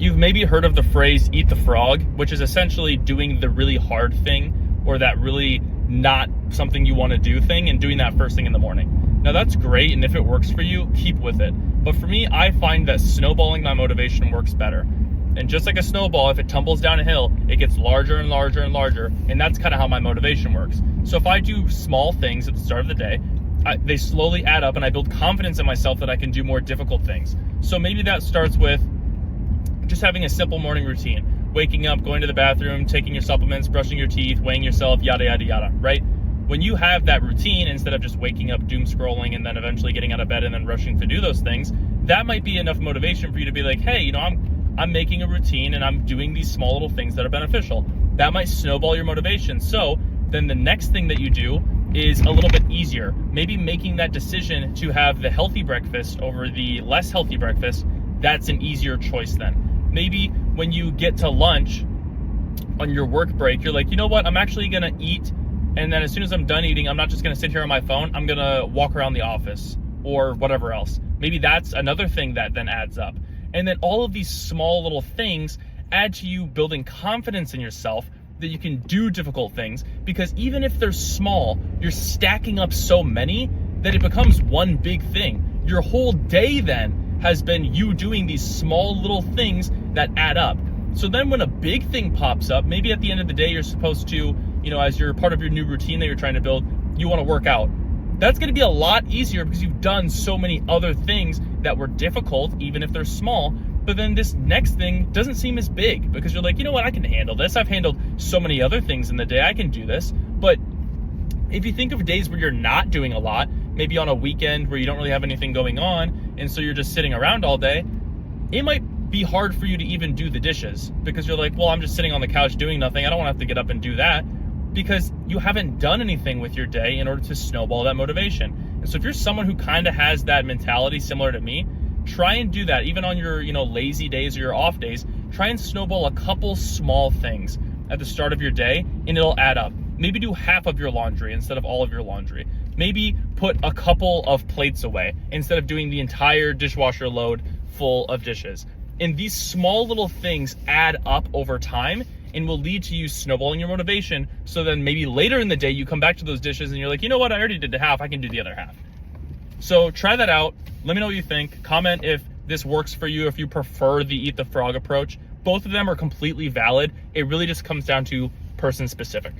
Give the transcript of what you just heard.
You've maybe heard of the phrase eat the frog, which is essentially doing the really hard thing or that really not something you want to do thing and doing that first thing in the morning. Now that's great, and if it works for you, keep with it. But for me, I find that snowballing my motivation works better. And just like a snowball, if it tumbles down a hill, it gets larger and larger and larger, and that's kind of how my motivation works. So if I do small things at the start of the day, they slowly add up, and I build confidence in myself that I can do more difficult things. So maybe that starts with just having a simple morning routine. Waking up, going to the bathroom, taking your supplements, brushing your teeth, weighing yourself, yada, yada, yada, right? When you have that routine, instead of just waking up, doom scrolling, and then eventually getting out of bed and then rushing to do those things, that might be enough motivation for you to be like, hey, I'm making a routine and I'm doing these small little things that are beneficial. That might snowball your motivation. So then the next thing that you do is a little bit easier. Maybe making that decision to have the healthy breakfast over the less healthy breakfast, that's an easier choice then. Maybe when you get to lunch on your work break, you're like, you know what, I'm actually gonna eat, and then as soon as I'm done eating, I'm not just gonna sit here on my phone, I'm gonna walk around the office or whatever else. Maybe that's another thing that then adds up. And then all of these small little things add to you building confidence in yourself that you can do difficult things, because even if they're small, you're stacking up so many that it becomes one big thing. Your whole day then has been you doing these small little things that add up. So then when a big thing pops up, maybe at the end of the day, you're supposed to, as you're part of your new routine that you're trying to build, you want to work out. That's going to be a lot easier because you've done so many other things that were difficult, even if they're small. But then this next thing doesn't seem as big because you're like, you know what, I can handle this. I've handled so many other things in the day. I can do this. But if you think of days where you're not doing a lot, maybe on a weekend where you don't really have anything going on, and so you're just sitting around all day, it might be hard for you to even do the dishes because you're like, well, I'm just sitting on the couch doing nothing. I don't want to have to get up and do that, because you haven't done anything with your day in order to snowball that motivation. And so if you're someone who kind of has that mentality similar to me, try and do that. Even on your, lazy days or your off days, try and snowball a couple small things at the start of your day, and it'll add up. Maybe do half of your laundry instead of all of your laundry. Maybe put a couple of plates away instead of doing the entire dishwasher load full of dishes. And these small little things add up over time and will lead to you snowballing your motivation. So then maybe later in the day, you come back to those dishes and you're like, you know what, I already did the half, I can do the other half. So try that out. Let me know what you think. Comment if this works for you, if you prefer the eat the frog approach. Both of them are completely valid. It really just comes down to person specific.